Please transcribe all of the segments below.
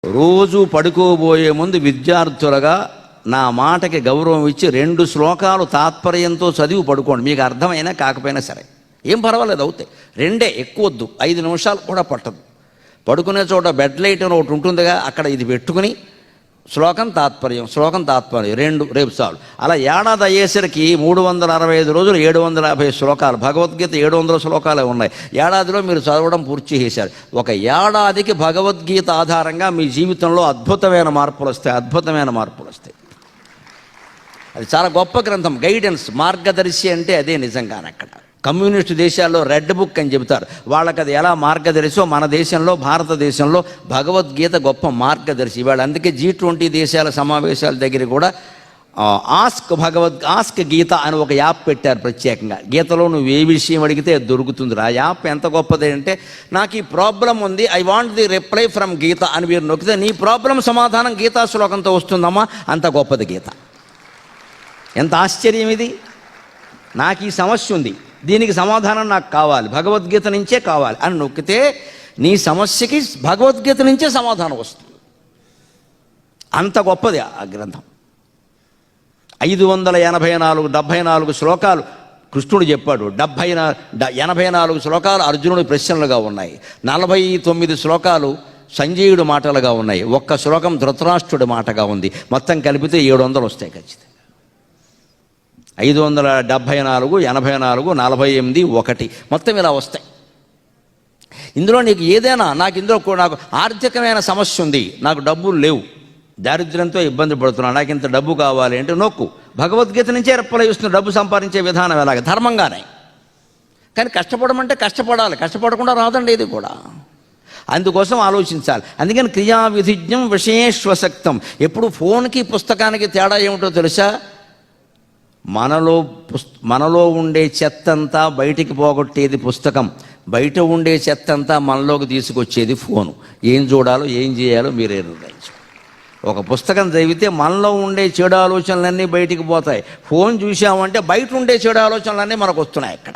రోజు పడుకోబోయే ముందు విద్యార్థులుగా నా మాటకి గౌరవం ఇచ్చి 2 శ్లోకాలు తాత్పర్యంతో చదివి పడుకోండి. మీకు అర్థమైనా కాకపోయినా సరే ఏం పర్వాలేదు, అవుతాయి. 2 ఎక్కువద్దు, 5 నిమిషాలు కూడా పట్టదు. పడుకునే చోట బెడ్ లైట్ అని ఒకటి ఉంటుందిగా, అక్కడ ఇది పెట్టుకుని శ్లోకం తాత్పర్యం 2 రేపు చాలు. అలా ఏడాది అయ్యేసరికి 365 రోజులు 750 శ్లోకాలు, భగవద్గీత 700 శ్లోకాలే ఉన్నాయి. ఏడాదిలో మీరు చదవడం పూర్తి చేశారు. ఒక ఏడాదికి భగవద్గీత ఆధారంగా మీ జీవితంలో అద్భుతమైన మార్పులు వస్తాయి. అది చాలా గొప్ప గ్రంథం, గైడెన్స్, మార్గదర్శి అంటే అదే నిజంగానే. అక్కడ కమ్యూనిస్టు దేశాల్లో రెడ్ బుక్ అని చెబుతారు. వాళ్ళకి అది ఎలా మార్గదర్శో మన దేశంలో, భారతదేశంలో భగవద్గీత గొప్ప మార్గదర్శి. వాళ్ళు అందుకే G20 దేశాల సమావేశాల దగ్గర కూడా ఆస్క్ గీత అని ఒక యాప్ పెట్టారు ప్రత్యేకంగా. గీతలో నువ్వు ఏ విషయం అడిగితే అది దొరుకుతుంది. ఆ యాప్ ఎంత గొప్పది అంటే, నాకు ఈ ప్రాబ్లం ఉంది, I want the reply from Geetha అని మీరు నొక్కితే నీ ప్రాబ్లం సమాధానం గీతా శ్లోకంతో వస్తుందమ్మా. అంత గొప్పది గీత. ఎంత ఆశ్చర్యం ఇది! నాకు ఈ సమస్య ఉంది, దీనికి సమాధానం నాకు కావాలి, భగవద్గీత నుంచే కావాలి అని నొక్కితే నీ సమస్యకి భగవద్గీత నుంచే సమాధానం వస్తుంది. అంత గొప్పది ఆ గ్రంథం. 574 శ్లోకాలు కృష్ణుడు చెప్పాడు, 84 శ్లోకాలు అర్జునుడి ప్రశ్నలుగా ఉన్నాయి, 49 శ్లోకాలు సంజయుడు మాటలుగా ఉన్నాయి, 1 శ్లోకం ధృతరాష్ట్రుడి మాటగా ఉంది. మొత్తం కలిపితే 700 వస్తాయి ఖచ్చితంగా. 574, 84, 48, 1 మొత్తం ఇలా వస్తాయి. ఇందులో నీకు ఏదైనా, నాకు ఆర్థికమైన సమస్య ఉంది, నాకు డబ్బులు లేవు, దారిద్ర్యంతో ఇబ్బంది పడుతున్నాను, నాకు ఇంత డబ్బు కావాలి అంటే నొక్కు. భగవద్గీత నుంచే రెప్పలు ఇస్తున్న డబ్బు సంపాదించే విధానం ఎలాగ ధర్మంగానే. కానీ కష్టపడమంటే కష్టపడాలి, కష్టపడకుండా రాదండి ఇది కూడా. అందుకోసం ఆలోచించాలి. అందుకని క్రియా విధిజ్ఞం విషయేష్వసక్తం. ఎప్పుడు ఫోన్కి పుస్తకానికి తేడా ఏమిటో తెలుసా? మనలో ఉండే చెత్తంతా బయటికి పోగొట్టేది పుస్తకం, బయట ఉండే చెత్తంతా మనలోకి తీసుకొచ్చేది ఫోను. ఏం చూడాలో ఏం చేయాలో మీరే నిర్ణయించు. ఒక పుస్తకం చదివితే మనలో ఉండే చెడు ఆలోచనలన్నీ బయటికి పోతాయి. ఫోన్ చూసామంటే బయట ఉండే చెడు ఆలోచనలన్నీ మనకు వస్తున్నాయి. అక్కడ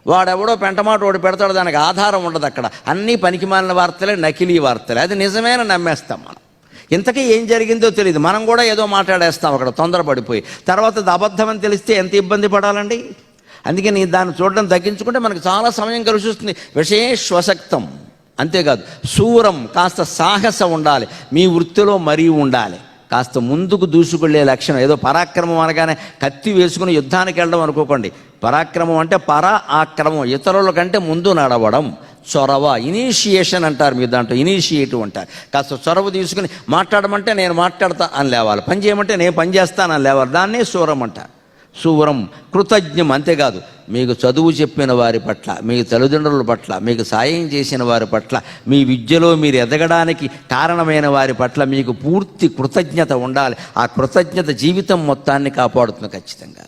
వాడెవడో పెంటమాట ఒకటి పెడతాడు, దానికి ఆధారం ఉండదు. అక్కడ అన్నీ పనికిమాలిన వార్తలే, నకిలీ వార్తలే. అది నిజమేనా నమ్మేస్తాం మనం. ఇంతకీ ఏం జరిగిందో తెలియదు, మనం కూడా ఏదో మాట్లాడేస్తాం అక్కడ తొందరపడిపోయి. తర్వాత అది అబద్ధమని తెలిస్తే ఎంత ఇబ్బంది పడాలండి. అందుకని దాన్ని చూడడం తగ్గించుకుంటే మనకు చాలా సమయం కలిసి వస్తుంది. విషయేష్వసక్తం. అంతేకాదు శూరం, కాస్త సాహసం ఉండాలి, మీ వృత్తిలో మరీ ఉండాలి. కాస్త ముందుకు దూసుకెళ్లే లక్షణం. ఏదో పరాక్రమం అనగానే కత్తి వేసుకుని యుద్ధానికి వెళ్ళడం అనుకోకండి. పరాక్రమం అంటే ఆక్రమం, ఇతరుల కంటే ముందు నడవడం, చొరవ, ఇనీషియేషన్ అంటారు. మీరు దాంట్లో ఇనీషియేటివ్ అంటారు. కాస్త చొరవ తీసుకుని మాట్లాడమంటే నేను మాట్లాడతా అని లేవాలి, పని చేయమంటే నేను పని చేస్తానని లేవాలి. దాన్నే శూరం అంటారు. శూరం, కృతజ్ఞం. అంతేకాదు మీకు చదువు చెప్పిన వారి పట్ల, మీ తల్లిదండ్రుల పట్ల, మీకు సాయం చేసిన వారి పట్ల, మీ విద్యలో మీరు ఎదగడానికి కారణమైన వారి పట్ల మీకు పూర్తి కృతజ్ఞత ఉండాలి. ఆ కృతజ్ఞత జీవితం మొత్తాన్ని కాపాడుతుంది ఖచ్చితంగా.